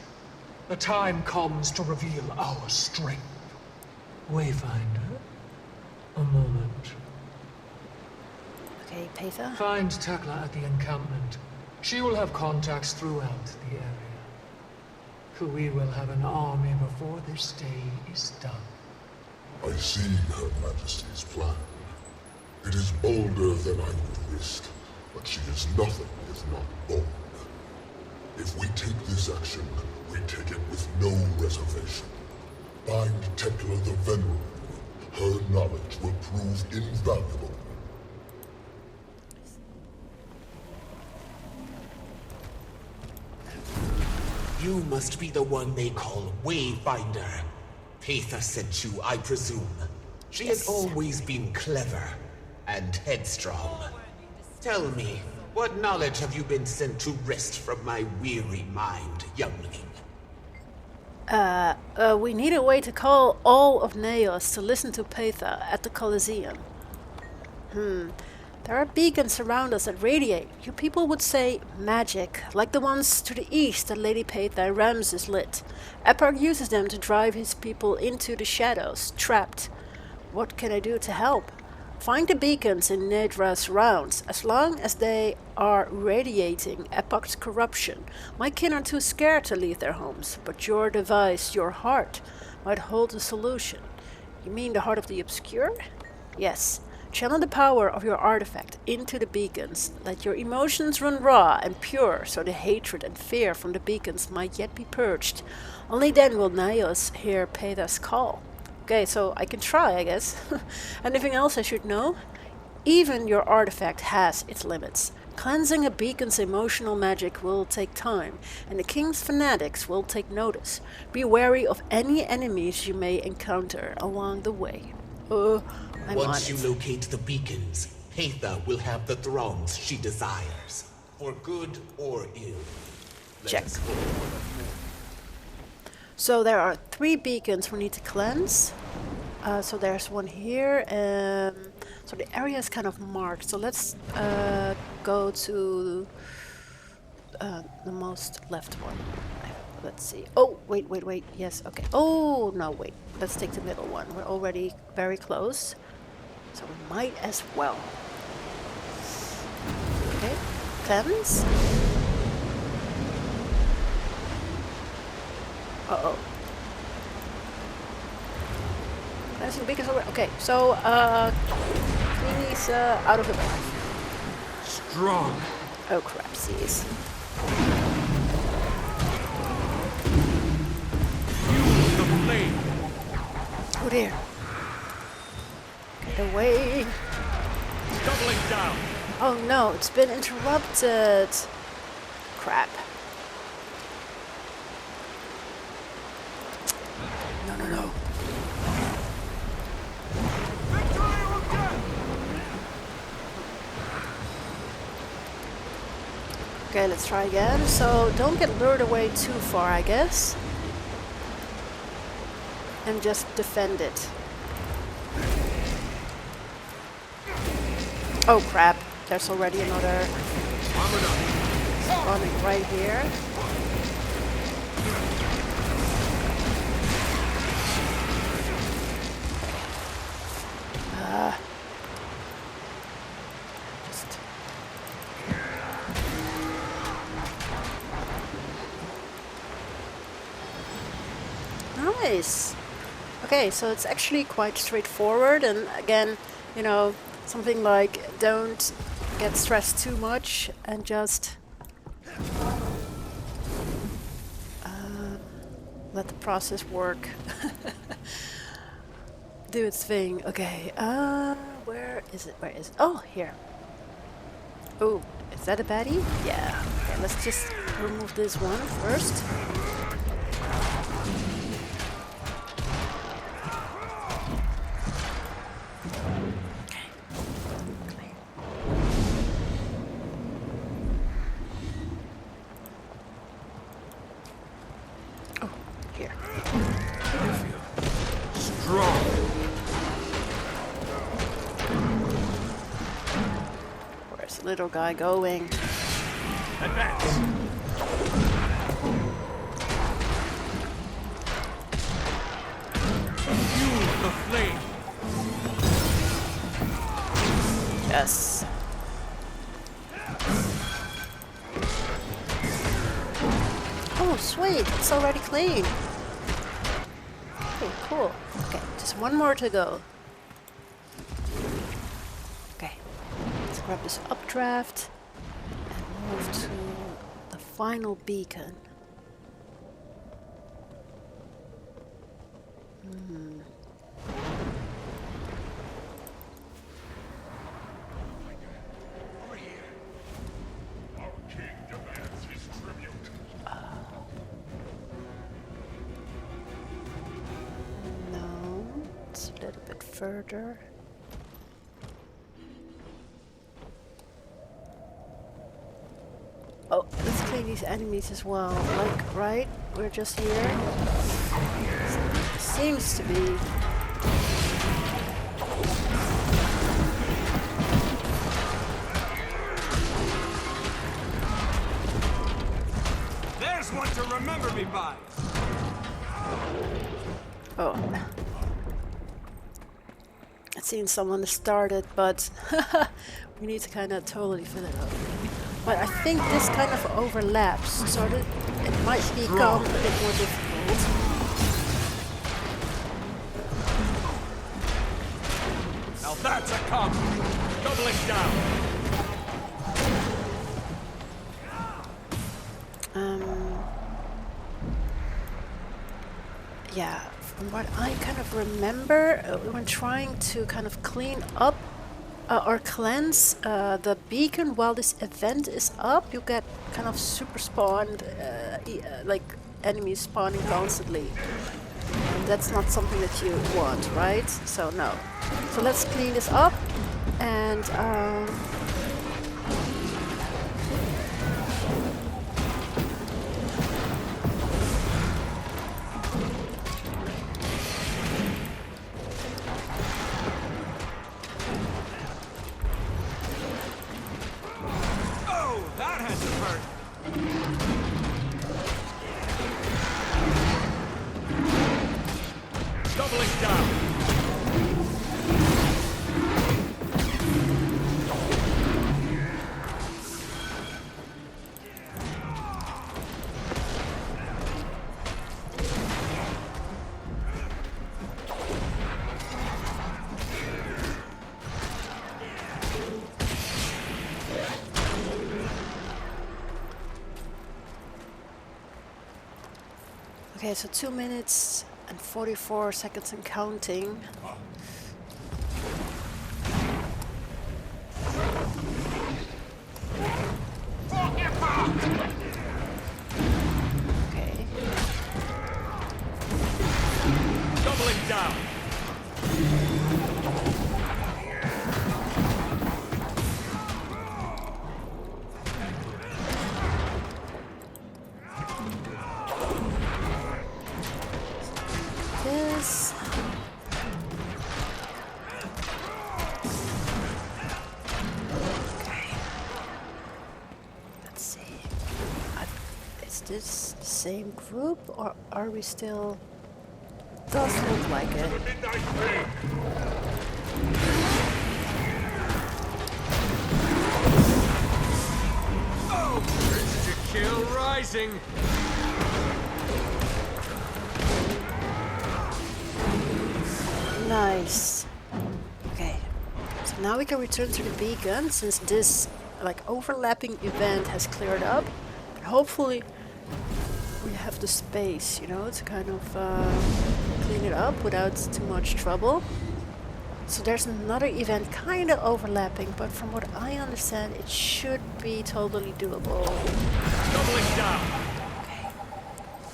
The time comes to reveal our strength. Wayfinder, a moment. Okay, Peitha. Find Tecla at the encampment. She will have contacts throughout the area. We will have an army before this day is done. I see Her Majesty's plan. It is bolder than I would risk, but she is nothing if not bold. If we take this action, we take it with no reservation. Find Tecla the Venerable. Her knowledge will prove invaluable. You must be the one they call Wayfinder. Peitha sent you, I presume. She has always been clever and headstrong. Tell me, what knowledge have you been sent to wrest from my weary mind, youngling? We need a way to call all of Neos to listen to Peitha at the Coliseum. There are beacons around us that radiate. You people would say magic, like the ones to the east that Lady Peitha and Ramses lit. Eparch uses them to drive his people into the shadows, trapped. What can I do to help? Find the beacons in Nedra's rounds. As long as they are radiating Eparch's corruption, my kin are too scared to leave their homes. But your device, your heart, might hold the solution. You mean the heart of the obscure? Yes. Channel the power of your artifact into the beacons. Let your emotions run raw and pure, so the hatred and fear from the beacons might yet be purged. Only then will Neos hear Peitha's call. Okay, so I can try, I guess. Anything else I should know? Even your artifact has its limits. Cleansing a beacon's emotional magic will take time, and the king's fanatics will take notice. Be wary of any enemies you may encounter along the way. Once you locate the beacons, Peitha will have the thrones she desires, for good or ill. Let Check. us hope for the So there are 3 beacons we need to cleanse. So there's one here. So the area is kind of marked. So let's go to the most left one. Let's see. Oh, wait. Yes, okay. Oh, no, wait. Let's take the middle one. We're already very close. So we might as well. Okay, cleanse. Uh-oh. Cleansing beacons over. Okay, so clean these out of the way. Strong. Oh crap, seas. Fuel the flame. Oh dear. Get away. Doubling down. Oh no, it's been interrupted. Crap. No. Okay, let's try again. So don't get lured away too far, I guess. And just defend it. Oh crap, there's already another spawning right here. Just nice. Okay, so it's actually quite straightforward, and again, you know, something like don't get stressed too much and just let the process work. Do its thing. Okay, where is it? Oh, here. Oh, is that a baddie? Yeah. Okay, let's just remove this one first. Little guy going. Advance. Fuel the flame. Yes. Oh, sweet. It's already clean. Oh, cool. Okay, just one more to go. Grab this updraft and move to the final beacon. Over here. Our king demands his tribute. No, it's a little bit further. Oh, let's clean these enemies as well. Like, right? We're just here. Seems to be. There's one to remember me by. Oh. I'd seen someone start it, but we need to kind of totally fill it up. But I think this kind of overlaps, so that it might become a bit more difficult. Now that's a combo. Doubling down. Yeah, from what I kind of remember, when trying to kind of clean up or cleanse the beacon while this event is up, you get kind of super spawned, like enemies spawning constantly. And that's not something that you want, right? So no. So let's clean this up and Okay, so 2 minutes and 44 seconds and counting. Okay. Doubling down. This. Okay. Let's see. Is this the same group or are we still? Does look like it. Oh, to kill rising. Nice. Okay. So now we can return to the beacon since this like overlapping event has cleared up. And hopefully we have the space, you know, to kind of clean it up without too much trouble. So there's another event kind of overlapping, but from what I understand, it should be totally doable. Doubling down. Okay.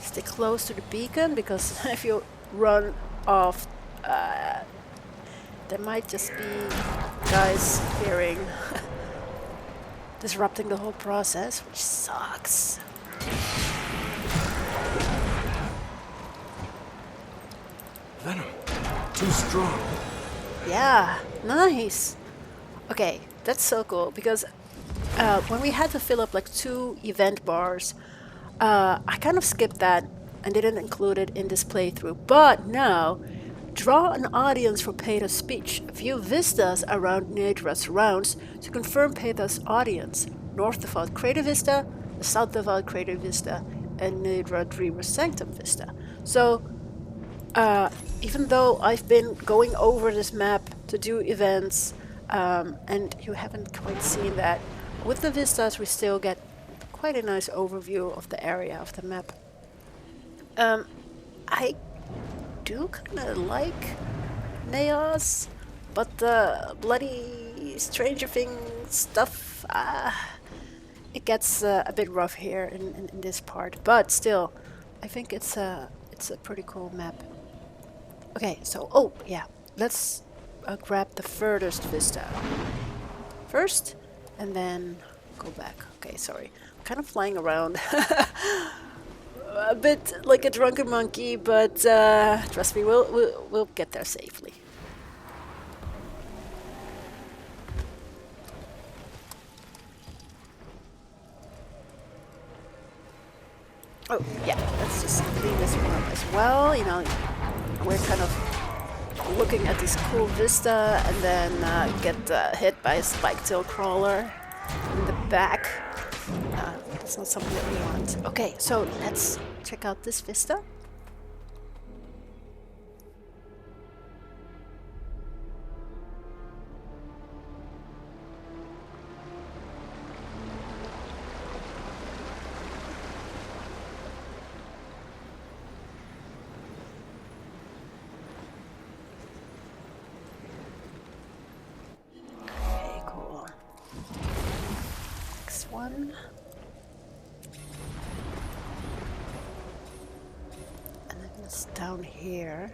Stay close to the beacon because if you run off, there might just be guys appearing, disrupting the whole process, which sucks. Venom. Too strong. Yeah, nice. Okay, that's so cool because when we had to fill up like 2 event bars, I kind of skipped that and didn't include it in this playthrough. But now, draw an audience for Peitha's speech. View vistas around Nedra's surrounds to confirm Peitha's audience. North devout Crater Vista, the south devout Crater Vista, and Nedra Dreamer's Sanctum Vista. So, even though I've been going over this map to do events, and you haven't quite seen that, with the vistas we still get quite a nice overview of the area of the map. I do kind of like Neos, but the bloody Stranger Things stuff, it gets a bit rough here in this part. But still, I think it's a pretty cool map. Okay, so oh yeah, let's grab the furthest vista first, and then go back. Okay, sorry, I'm kind of flying around. A bit like a drunken monkey, but trust me, we'll get there safely. Oh yeah, let's just clean this one up as well. You know, we're kind of looking at this cool vista, and then get hit by a spike-tail crawler in the back. That's not something that we want. Okay, so let's check out this vista. Okay, cool. Next one. It's down here.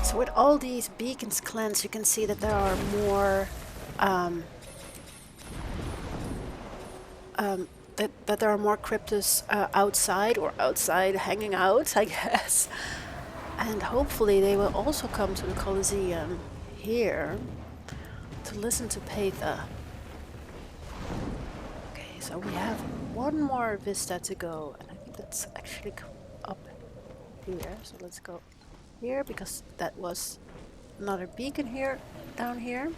So with all these beacons cleansed, you can see that there are more that there are more cryptos outside hanging out, I guess. And hopefully they will also come to the Coliseum here to listen to Peitha. Okay, so we have one more vista to go, and I think that's actually up here. So let's go here because that was another beacon here, down here.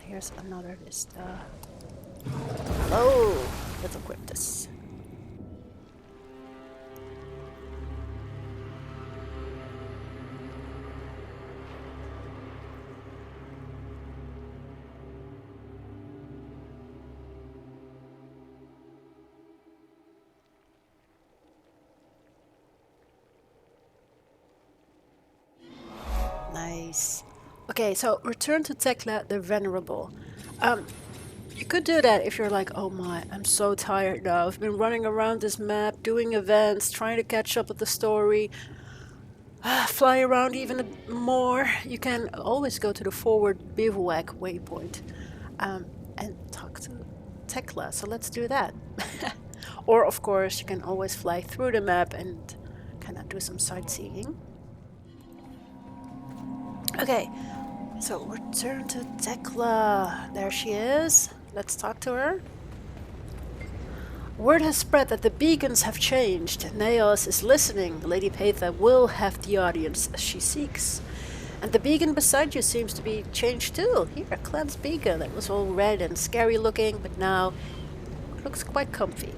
Here's another vista. Hello, let's equip this. Nice. Okay, so return to Tecla the Venerable. You could do that if you're like, oh my, I'm so tired now. I've been running around this map, doing events, trying to catch up with the story, fly around even more. You can always go to the forward bivouac waypoint and talk to Tecla. So let's do that. Or of course, you can always fly through the map and kind of do some sightseeing. Okay, so return to Tecla. There she is. Let's talk to her. Word has spread that the beacons have changed. Neos is listening. Lady Peitha will have the audience she seeks. And the beacon beside you seems to be changed too. Here, Clem's beacon. It was all red and scary looking, but now it looks quite comfy.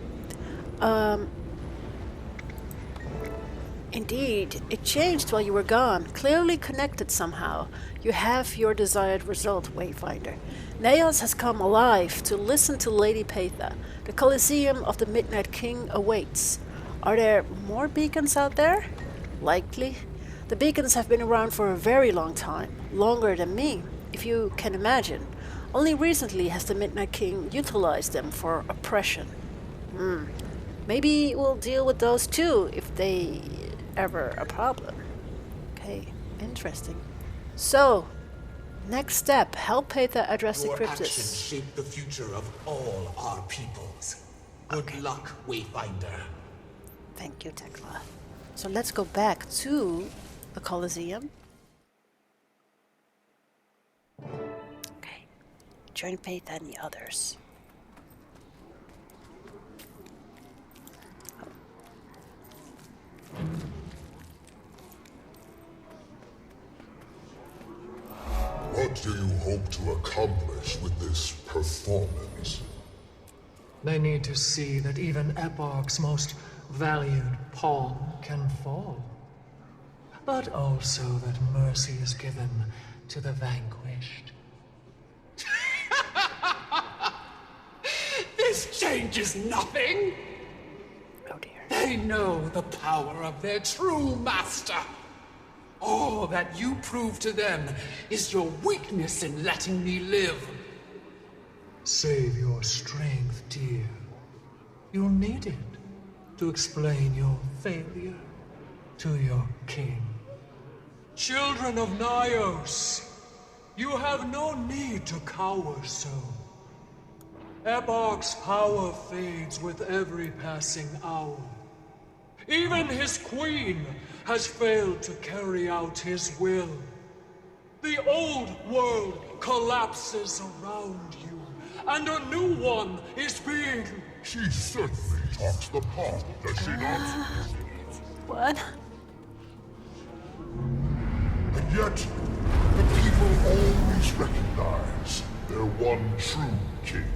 Indeed, it changed while you were gone, clearly connected somehow. You have your desired result, Wayfinder. Neos has come alive to listen to Lady Peitha. The Coliseum of the Midnight King awaits. Are there more beacons out there? Likely. The beacons have been around for a very long time, longer than me, if you can imagine. Only recently has the Midnight King utilized them for oppression. Maybe we'll deal with those too, if they ever a problem. Okay, interesting. So, next step, help Peitha address the Your cryptis. actions shape the future of all our peoples. Good luck, Wayfinder. Thank you, Tecla. So let's go back to the Coliseum. Okay, join Peitha and the others. What do you hope to accomplish with this performance? They need to see that even Eparch's most valued pawn can fall. But also that mercy is given to the vanquished. This changes nothing. Oh dear. They know the power of their true master. All that you prove to them is your weakness in letting me live. Save your strength, dear. You'll need it to explain your failure to your king. Children of Nyos, you have no need to cower so. Eparch's power fades with every passing hour. Even his queen has failed to carry out his will. The old world collapses around you, and a new one is being... She certainly talks the talk, does she not? What? And yet, the people always recognize their one true king.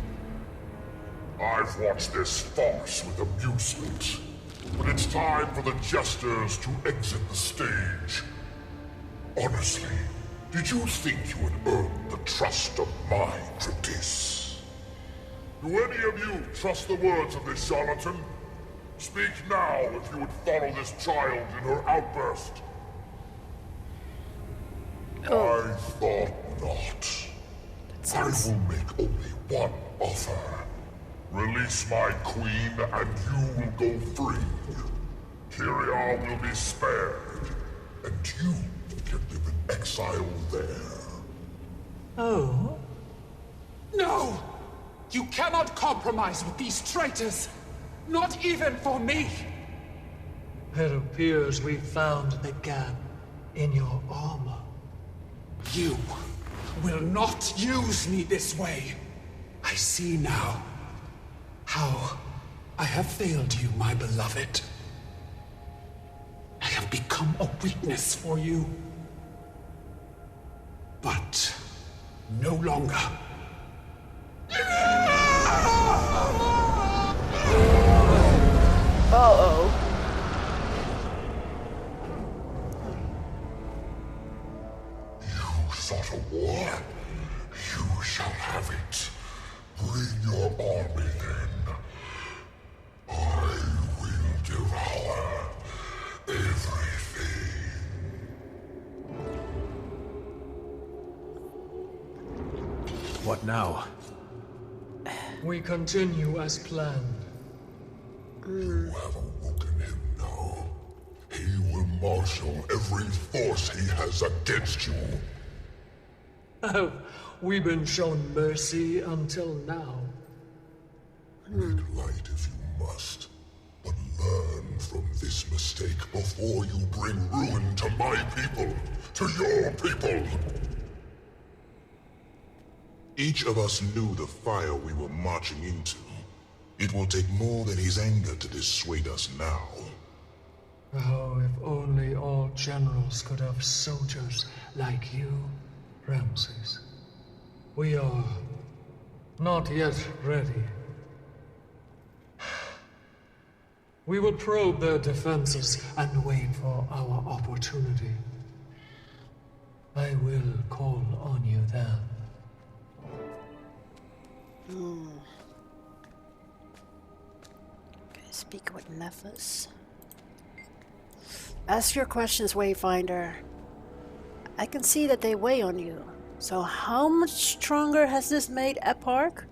I've watched this farce with amusement, but it's time for the jesters to exit the stage. Honestly, did you think you had earned the trust of my cryptis? Do any of you trust the words of this charlatan? Speak now if you would follow this child in her outburst. I thought not. I will make only one offer. Release my queen and you will go free. TYRIA will be spared, and you can live in exile there. Oh? No! You cannot compromise with these traitors! Not even for me! It appears we found the gap in your armor. You will not use me this way. I see now how I have failed you, my beloved. I have become become a weakness for you. But no longer. Uh-oh. You sought a war? You shall have it. Bring your army then. I will devour everything. What now? We continue as planned. You have awoken him now. He will marshal every force he has against you. Have we been shown mercy until now? Make light if you must, but learn from this mistake before you bring ruin to my people, to your people. Each of us knew the fire we were marching into. It will take more than his anger to dissuade us now. Oh, if only all generals could have soldiers like you, Ramses. We are not yet ready. We will probe their defenses and wait for our opportunity. I will call on you then. Okay, speak with Nephus. Ask your questions, Wayfinder. I can see that they weigh on you. So how much stronger has this made Eparch?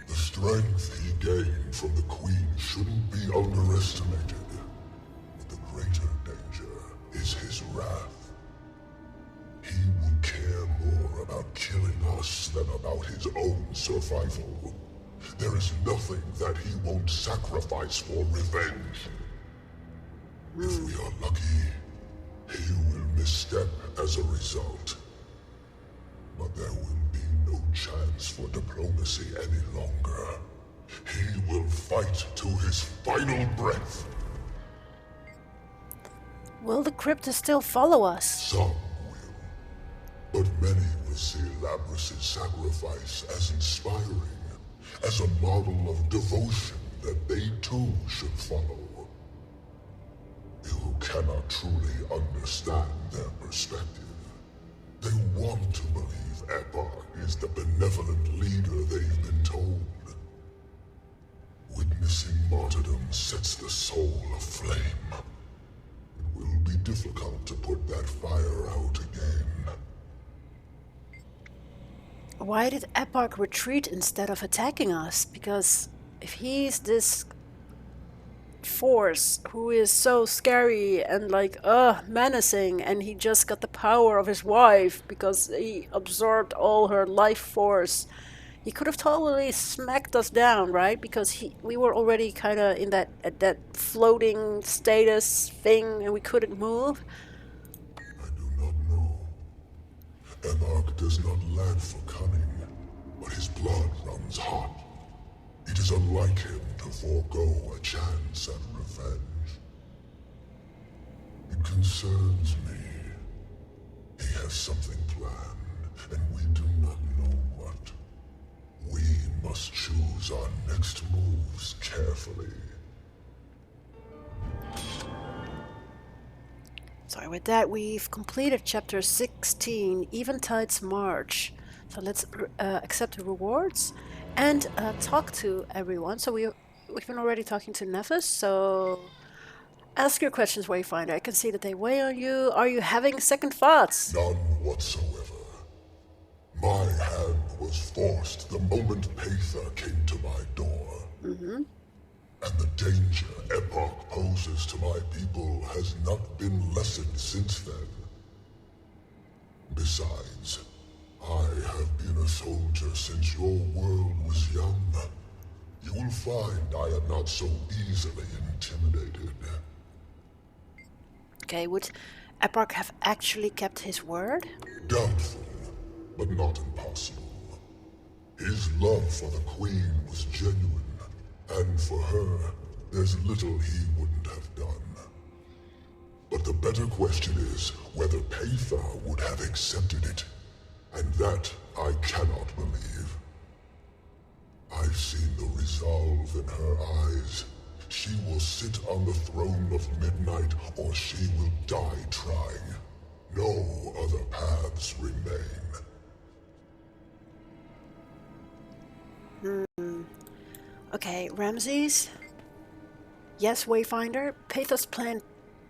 The strength he gained from the Queen shouldn't be underestimated. But the greater danger is his wrath. He would care more about killing us than about his own survival. There is nothing that he won't sacrifice for revenge. If we are lucky, he will misstep as a result. But there will be no chance for diplomacy any longer. He will fight to his final breath. Will the Cryptus still follow us? Some will. But many will see Labrys's sacrifice as inspiring, as a model of devotion that they too should follow. You cannot truly understand their perspective. They want to believe Eparch is the benevolent leader they've been told. Witnessing martyrdom sets the soul aflame. It will be difficult to put that fire out again. Why did Eparch retreat instead of attacking us? Because if he's this force who is so scary and like menacing, and he just got the power of his wife because he absorbed all her life force, he could have totally smacked us down, right? Because we were already kind of in that floating status thing and we couldn't move. I do not know. Eparch does not lack for cunning, but his blood runs hot. It is unlike him to forego a chance at revenge. It concerns me. He has something planned, and we do not know what. We must choose our next moves carefully. So with that, we've completed chapter 16, Eventide's March. So let's accept the rewards and talk to everyone. So we've been already talking to Nephus, so ask your questions, Wayfinder. I can see that they weigh on you. Are you having second thoughts? None whatsoever. My hand was forced the moment Peitha came to my door. And the danger Eparch poses to my people has not been lessened since then. Besides, I have been a soldier since your world was young. You will find I am not so easily intimidated. Okay, would Eparch have actually kept his word? Doubtful, but not impossible. His love for the Queen was genuine, and for her, there's little he wouldn't have done. the better question is whether Peitha would have accepted it. And that I cannot believe. I've seen the resolve in her eyes. She will sit on the throne of midnight, or she will die trying. No other paths remain. Okay, Ramses? Yes, Wayfinder, Peitha's plan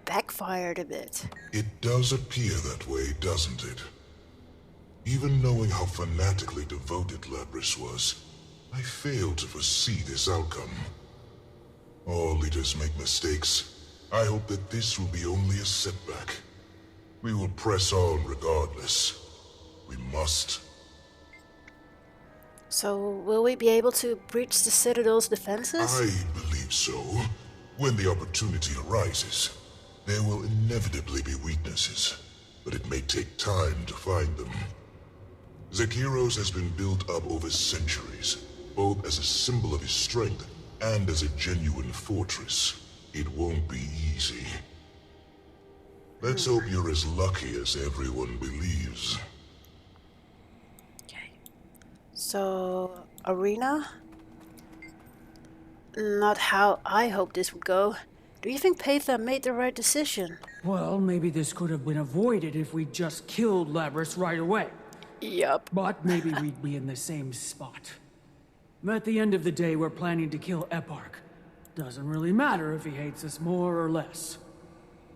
backfired a bit. It does appear that way, doesn't it? Even knowing how fanatically devoted Labrys was, I failed to foresee this outcome. All leaders make mistakes. I hope that this will be only a setback. We will press on regardless. We must. So, will we be able to breach the Citadel's defenses? I believe so. When the opportunity arises, there will inevitably be weaknesses, but it may take time to find them. Zakheros has been built up over centuries, both as a symbol of his strength and as a genuine fortress. It won't be easy. Let's hope you're as lucky as everyone believes. Okay. So, Arena? Not how I hoped this would go. Do you think Peitha made the right decision? Well, maybe this could have been avoided if we just killed Labrys right away. Yup. But maybe we'd be in the same spot. At the end of the day, we're planning to kill Eparch. Doesn't really matter if he hates us more or less.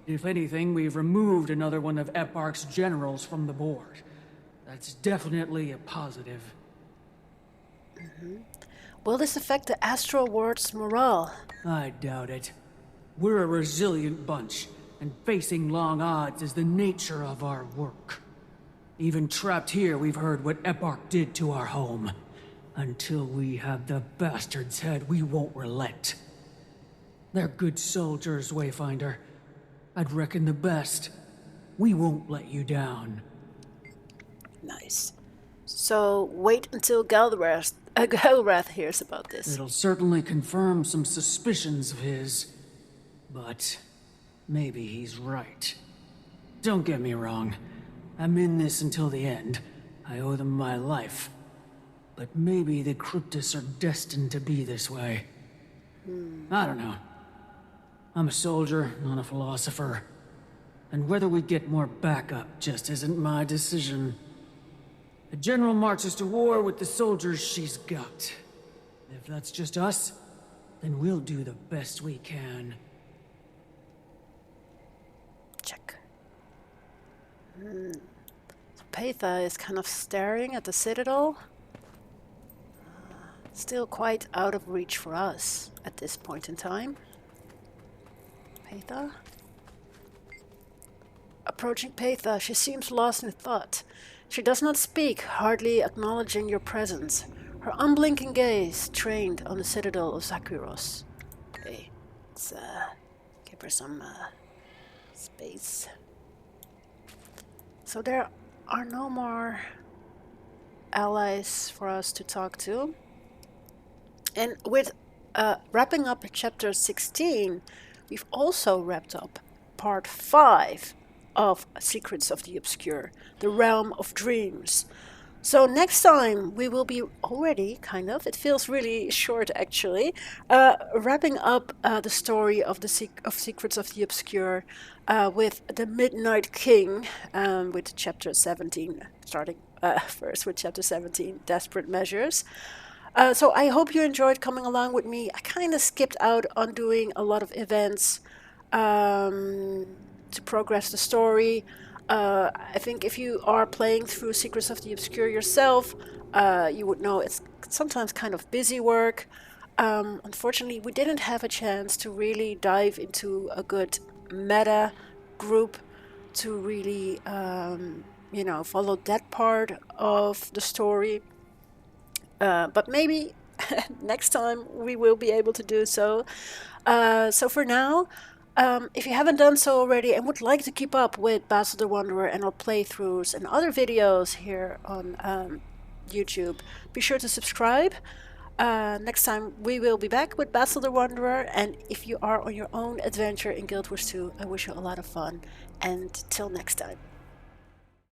If anything, we've removed another one of Eparch's generals from the board. That's definitely a positive. Will this affect the Astral Ward's morale? I doubt it. We're a resilient bunch, and facing long odds is the nature of our work. Even trapped here, we've heard what Eparch did to our home. Until we have the bastard's head, we won't relent. They're good soldiers, Wayfinder. I'd reckon the best. We won't let you down. Nice. So, wait until Galrath hears about this. It'll certainly confirm some suspicions of his. But maybe he's right. Don't get me wrong. I'm in this until the end. I owe them my life. But maybe the Cryptus are destined to be this way. I don't know. I'm a soldier, not a philosopher. And whether we get more backup just isn't my decision. The general marches to war with the soldiers she's got. If that's just us, then we'll do the best we can. Check. So Peitha is kind of staring at the Citadel. Still quite out of reach for us at this point in time. Peitha? Approaching Peitha, she seems lost in thought. She does not speak, hardly acknowledging your presence. Her unblinking gaze trained on the Citadel of Zakheros. Okay, let's give her some space. So there are no more allies for us to talk to. And with wrapping up chapter 16, we've also wrapped up part 5 of Secrets of the Obscure, the Realm of Dreams. So next time we will be already, it feels really short actually, wrapping up the story of Secrets of the Obscure with the Midnight King, with chapter 17, starting first with chapter 17, Desperate Measures. So I hope you enjoyed coming along with me. I kind of skipped out on doing a lot of events to progress the story. I think if you are playing through Secrets of the Obscure yourself, you would know it's sometimes kind of busy work. Unfortunately, we didn't have a chance to really dive into a good meta group to really, follow that part of the story. But maybe next time we will be able to do so. So for now, if you haven't done so already and would like to keep up with Basil the Wanderer and our playthroughs and other videos here on YouTube, be sure to subscribe. Next time we will be back with Basil the Wanderer, and if you are on your own adventure in Guild Wars 2, I wish you a lot of fun, and till next time.